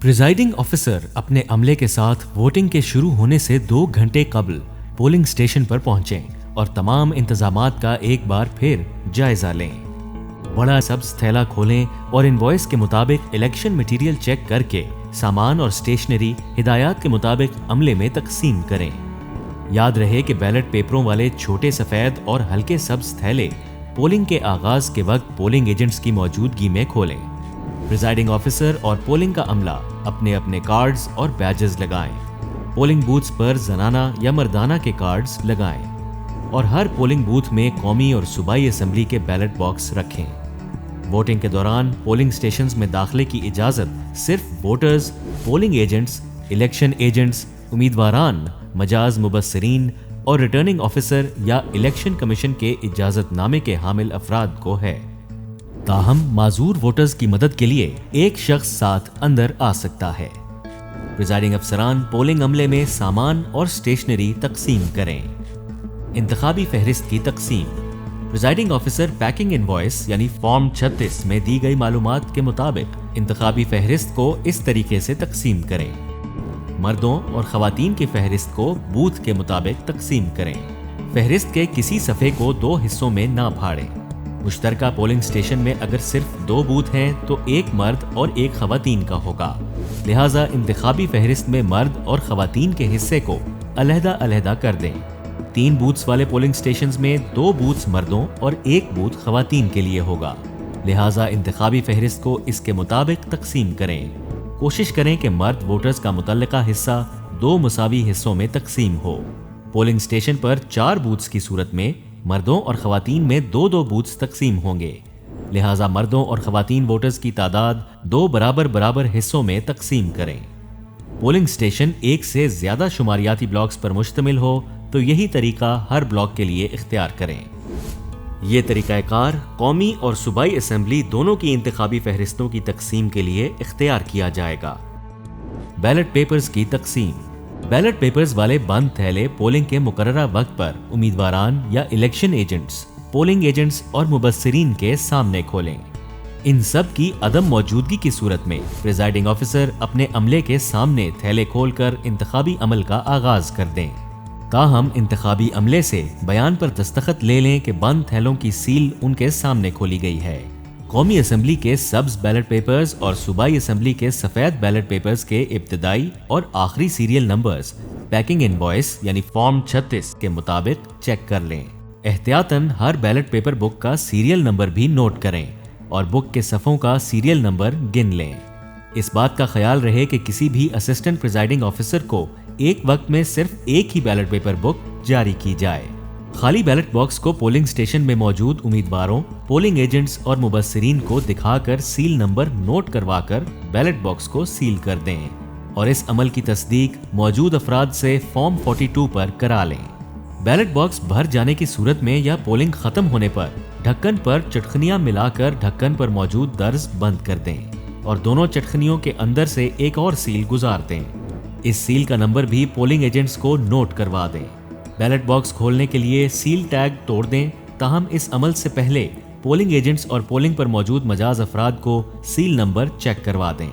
Presiding officer अपने अमले के साथ वोटिंग के शुरू होने से 2 घंटे कबल पोलिंग स्टेशन पर पहुंचें और तमाम इंतजामात का एक बार फिर जायजा लें। बड़ा सब्ज थैला खोलें और इनवॉइस के मुताबिक इलेक्शन मटेरियल चेक करके सामान और स्टेशनरी हिदायत के मुताबिक अमले में तकसीम करें। याद रहे कि बैलेट पेपरों वाले छोटे सफ़ेद और हल्के सब्ज थैले पोलिंग के आगाज के वक्त पोलिंग एजेंट्स की मौजूदगी में खोलें। प्रिजाइडिंग ऑफिसर और पोलिंग का अमला अपने अपने कार्ड्स और बैजेस लगाएं। पोलिंग बूथ्स पर जनाना या मर्दाना के कार्ड्स लगाएं और हर पोलिंग बूथ में कौमी और सूबाई असेंबली के बैलेट बॉक्स रखें। वोटिंग के दौरान पोलिंग स्टेशंस में दाखिले की इजाज़त सिर्फ voters, polling agents, election agents, उम्मीदवारान, मजाज मुबस्सिरीन और रिटर्निंग ऑफिसर या इलेक्शन कमीशन के इजाज़तनामे के हामिल अफराद को है। ताहम माजूर वोटर्स की मदद के लिए एक शख्स साथ अंदर आ सकता है। प्रिजाइडिंग अफसरान पोलिंग अमले में सामान और स्टेशनरी तकसीम करें। इंतखाबी फहरिस्त की तकसीम। प्रिजाइडिंग ऑफिसर पैकिंग इनवॉइस यानी फॉर्म 36 में दी गई मालूमात के मुताबिक इंतखाबी फहरिस्त को इस तरीके से तकसीम करें। मर्दों और खवातीन की फहरिस्त को बूथ के मुताबिक तकसीम करें। फहरिस्त के किसी सफ़े को 2 हिस्सों में ना फाड़ें। मुश्तरका पोलिंग स्टेशन में अगर सिर्फ 2 बूथ हैं तो एक मर्द और एक खवातीन का होगा, लिहाजा इंतखाबी फहरिस्त में मर्द और खवातीन के हिस्से को अलहदा कर दें। 3 बूथ्स वाले पोलिंग स्टेशंस में 2 बूथ्स मर्दों और 1 बूथ खवातीन के लिए होगा, लिहाजा इंतखाबी फहरिस्त को इसके मुताबिक तकसीम करें। कोशिश करें कि मर्द वोटर्स का मुतल्लिका हिस्सा 2 मुसावी हिस्सों में तकसीम हो। पोलिंग स्टेशन पर 4 बूथ्स की सूरत में मर्दों और खवातीन में 2-2 बूथ्स तकसीम होंगे, लिहाजा मर्दों और खवातीन वोटर्स की तादाद 2 बराबर हिस्सों में तकसीम करें। पोलिंग स्टेशन एक से ज्यादा शुमारियाती ब्लॉक्स पर मुश्तमिल हो तो यही तरीका हर ब्लॉक के लिए इख्तियार करें। ये तरीक़ाकार कौमी और सूबाई असेंबली दोनों की इंतखाबी फहरिस्तों की तकसीम के लिए इख्तियार किया जाएगा। बैलेट पेपर्स की तकसीम। बैलेट पेपर्स वाले बंद थैले पोलिंग के मुकर्ररा वक्त पर उम्मीदवारान या इलेक्शन एजेंट्स, पोलिंग एजेंट्स और मुबस्सिरीन के सामने खोलें। इन सब की अदम मौजूदगी की सूरत में प्रिजाइडिंग ऑफिसर अपने अमले के सामने थैले खोलकर इंतखाबी अमल का आगाज कर दें। ताहम इंतखाबी अमले से बयान पर दस्तखत ले लें कि बंद थैलों की सील उनके सामने खोली गई है। कौमी असेंबली के सब्ज बैलेट पेपर्स और सूबाई असेंबली के सफ़ेद बैलेट पेपर्स के इब्तिदाई और आखिरी सीरियल नंबर्स पैकिंग इनवॉइस यानी फॉर्म 36 के मुताबिक चेक कर लें। एहतियातन हर बैलेट पेपर बुक का सीरियल नंबर भी नोट करें और बुक के सफ़ों का सीरियल नंबर गिन लें। इस बात का ख्याल रहे कि किसी भी असिस्टेंट प्रिजाइडिंग ऑफिसर को एक वक्त में सिर्फ एक ही बैलेट पेपर बुक जारी की जाए। खाली बैलेट बॉक्स को पोलिंग स्टेशन में मौजूद उम्मीदवारों, पोलिंग एजेंट्स और मुबस्सिरीन को दिखाकर सील नंबर नोट करवाकर बैलेट बॉक्स को सील कर दें और इस अमल की तस्दीक मौजूद अफराद से फॉर्म 42 पर करा लें। बैलेट बॉक्स भर जाने की सूरत में या पोलिंग खत्म होने पर ढक्कन पर चटखनियां मिलाकर ढक्कन पर मौजूद दर्ज बंद कर दें और दोनों चटखनियों के अंदर से एक और सील गुजार दें। इस सील का नंबर भी पोलिंग एजेंट्स को नोट करवा दें। बैलेट बॉक्स खोलने के लिए सील टैग तोड़ दें, ताहम इस अमल से पहले पोलिंग एजेंट्स और पोलिंग पर मौजूद मजाज अफराद को सील नंबर चेक करवा दें।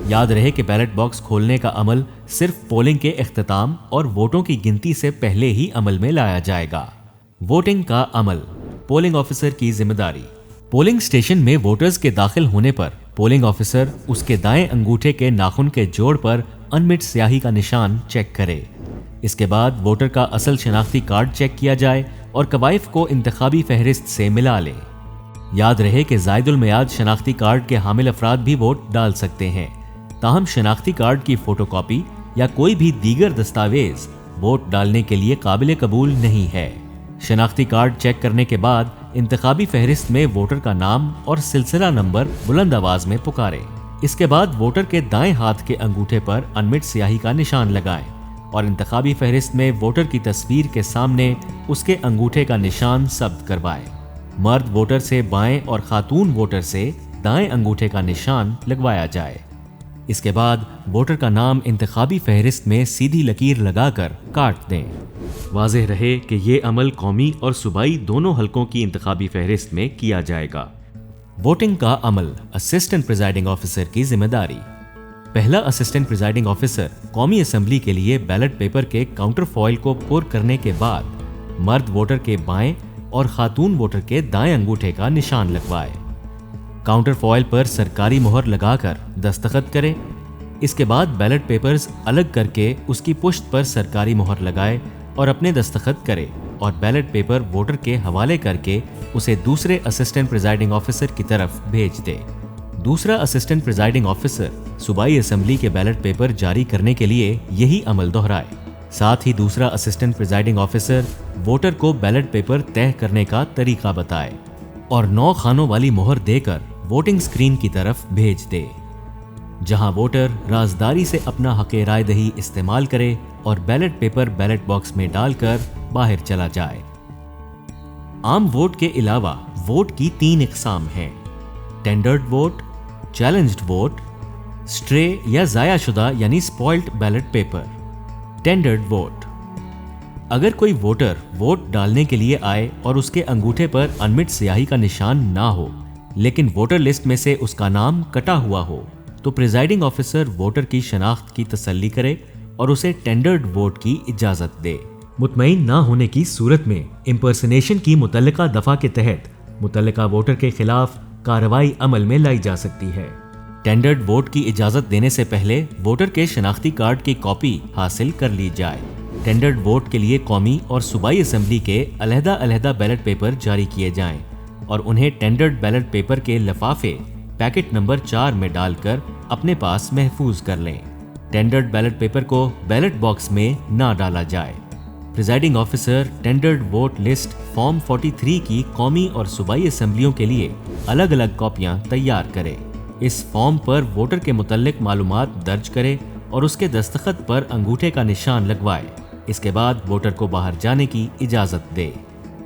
याद रहे कि बैलेट बॉक्स खोलने का अमल सिर्फ पोलिंग के इख्तिताम और वोटों की गिनती से पहले ही अमल में लाया जाएगा। वोटिंग का अमल। पोलिंग ऑफिसर की जिम्मेदारी। पोलिंग स्टेशन में वोटर्स के दाखिल होने पर पोलिंग ऑफिसर उसके दाएं अंगूठे के नाखून के जोड़ पर अनमिट स्याही का निशान चेक करे। इसके बाद वोटर का असल शनाख्ती कार्ड चेक किया जाए और कवाइफ को इंतखाबी फहरिस्त से मिला ले। याद रहे कि ज़ायदुल मियाद शनाख्ती कार्ड के हामिल अफराद भी वोट डाल सकते हैं, ताहम शनाख्ती कार्ड की फोटोकॉपी या कोई भी दीगर दस्तावेज वोट डालने के लिए काबिल कबूल नहीं है। शनाख्ती कार्ड चेक करने के बाद इंतखाबी फहरिस्त में वोटर का नाम और सिलसिला नंबर बुलंद आवाज में पुकारें। इसके बाद वोटर के दाएं हाथ के अंगूठे पर अनमिट स्याही का निशान लगाएं और इंतखाबी फहरिस्त में वोटर की तस्वीर के सामने उसके अंगूठे का निशान सब्त करवाएं। मर्द वोटर से बाएं और खातून वोटर से दाएं अंगूठे का निशान लगवाया जाए। इसके बाद वोटर का नाम इंतखाबी फहरिस्त में सीधी लकीर लगाकर काट दें। वाज़ेह रहे कि ये अमल कौमी और सूबाई दोनों हलकों की इंतखाबी फहरिस्त में किया जाएगा। वोटिंग का अमल। असिस्टेंट प्रिजाइडिंग ऑफिसर की जिम्मेदारी। पहला असिस्टेंट प्रिजाइडिंग ऑफिसर कौमी असेंबली के लिए बैलेट पेपर के काउंटर फॉइल को पुर करने के बाद मर्द वोटर के बाएं और खातून वोटर के दाएं अंगूठे का निशान लगवाए। काउंटर फॉइल पर सरकारी मोहर लगाकर दस्तखत करे। इसके बाद बैलेट पेपर्स अलग करके उसकी पुश्त पर सरकारी मोहर लगाए और अपने दस्तखत करे और बैलेट पेपर वोटर के हवाले करके उसे दूसरे असिस्टेंट प्रिजाइडिंग ऑफिसर की तरफ भेज दे। दूसरा असिस्टेंट प्रिजाइडिंग ऑफिसर सूबाई असेंबली के बैलेट पेपर जारी करने के लिए यही अमल दोहराए। साथ ही दूसरा असिस्टेंट प्रिजाइडिंग ऑफिसर वोटर को बैलेट पेपर तय करने का तरीका बताए और 9 खानों वाली मोहर देकर वोटिंग स्क्रीन की तरफ भेज दे, जहां वोटर राजदारी से अपना हक़ राय दही इस्तेमाल करे और बैलेट पेपर बैलेट बॉक्स में डालकर बाहर चला जाए। आम वोट के अलावा वोट की 3 इकसाम हैं: tendered vote, challenged vote, stray या ज़ाया शुदा यानी spoiled ballot paper. Tendered vote: अगर कोई वोटर वोट डालने के लिए आए और उसके अंगूठे पर अनमिट स्याही का निशान ना हो, लेकिन वोटर लिस्ट में से उसका नाम कटा हुआ हो, तो प्रिजाइडिंग ऑफिसर वोटर की शनाख्त की तसल्ली करे और उसे टेंडर्ड वोट की इजाजत दे। मुतमईन ना होने की सूरत में इम्पर्सनेशन की मुतल्लिका दफा के तहत मुतल्लिका वोटर के खिलाफ कार्रवाई अमल में लाई जा सकती है। टेंडर्ड वोट की इजाजत देने से पहले वोटर के शनाख्ती कार्ड की कॉपी हासिल कर ली जाए। टेंडर्ड वोट के लिए कौमी और सूबाई असेंबली के अलहदा-अलहदा बैलेट पेपर जारी किए जाएं और उन्हें टेंडर्ड बैलेट पेपर के लिफाफे पैकेट नंबर 4 में डालकर अपने पास महफूज कर लें। टेंडर्ड बैलेट पेपर को बैलेट बॉक्स में ना डाला जाए। Presiding officer tendered vote list form 43 की कौमी और सूबाई असेंबलियों के लिए अलग अलग कॉपियां तैयार करे। इस फॉर्म पर वोटर के मुतल्लिक मालूमात दर्ज करे और उसके दस्तखत पर अंगूठे का निशान लगवाए। इसके बाद वोटर को बाहर जाने की इजाजत दे।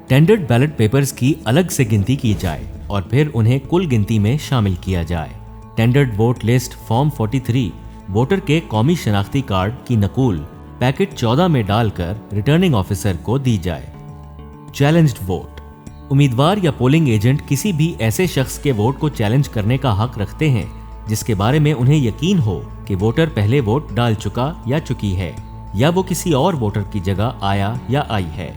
टेंडर्ड बैलेट पेपर्स की अलग से गिनती की जाए और फिर उन्हें कुल गिनती में शामिल किया जाए। Tendered vote list form 43 voter के कौमी शनाख्ती कार्ड की नकूल पैकेट 14 में डालकर रिटर्निंग ऑफिसर को दी जाए। चैलेंज्ड वोट: उम्मीदवार या पोलिंग एजेंट किसी भी ऐसे शख्स के वोट को चैलेंज करने का हक रखते हैं जिसके बारे में उन्हें यकीन हो कि वोटर पहले वोट डाल चुका या चुकी है या वो किसी और वोटर की जगह आया या आई है।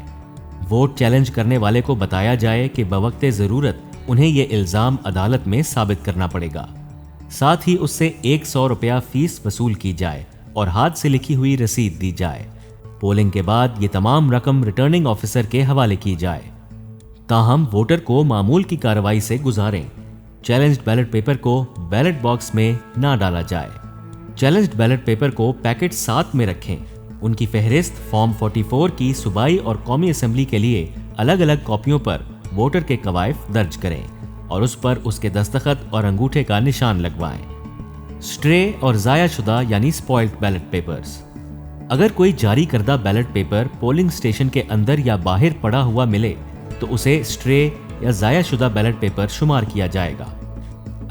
वोट चैलेंज करने वाले को बताया जाए कि बवक्ते ज़रूरत उन्हें ये इल्ज़ाम अदालत में साबित करना पड़ेगा। साथ ही उससे 100 रुपया फीस वसूल की जाए और हाथ से लिखी हुई रसीद दी जाए। पोलिंग के बाद ये तमाम रकम रिटर्निंग ऑफिसर के हवाले की जाए। ताहम वोटर को मामूल की कार्रवाई से गुजारें। चैलेंज्ड बैलेट पेपर को बैलेट बॉक्स में ना डाला जाए। चैलेंज्ड बैलेट पेपर को पैकेट 7 में रखें। उनकी फहरिस्त फॉर्म 44 की सूबाई और कौमी असेंबली के लिए अलग अलग कॉपियों पर वोटर के कवायफ दर्ज करें और उस पर उसके दस्तखत और अंगूठे का निशान लगवाएं। स्ट्रे और ज़ाया शुदा यानी स्पॉइल्ड बैलेट पेपर्स: अगर कोई जारी करदा बैलेट पेपर पोलिंग स्टेशन के अंदर या बाहर पड़ा हुआ मिले तो उसे स्ट्रे या ज़ाया शुदा बैलेट पेपर शुमार किया जाएगा।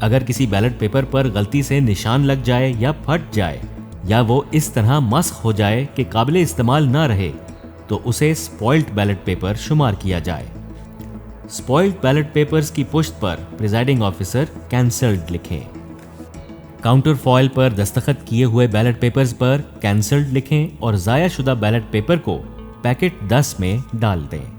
अगर किसी बैलेट पेपर पर गलती से निशान लग जाए या फट जाए या वो इस तरह मस्ख हो जाए कि काबिल इस्तेमाल ना रहे तो उसे स्पॉइल्ड बैलेट पेपर शुमार किया जाए। स्पॉइल्ड बैलेट पेपर्स की पुश्त पर प्रिजाइडिंग ऑफिसर कैंसल्ड लिखें। काउंटर फॉइल पर दस्तखत किए हुए बैलेट पेपर्स पर कैंसल्ड लिखें और ज़ाया शुदा बैलेट पेपर को पैकेट 10 में डाल दें।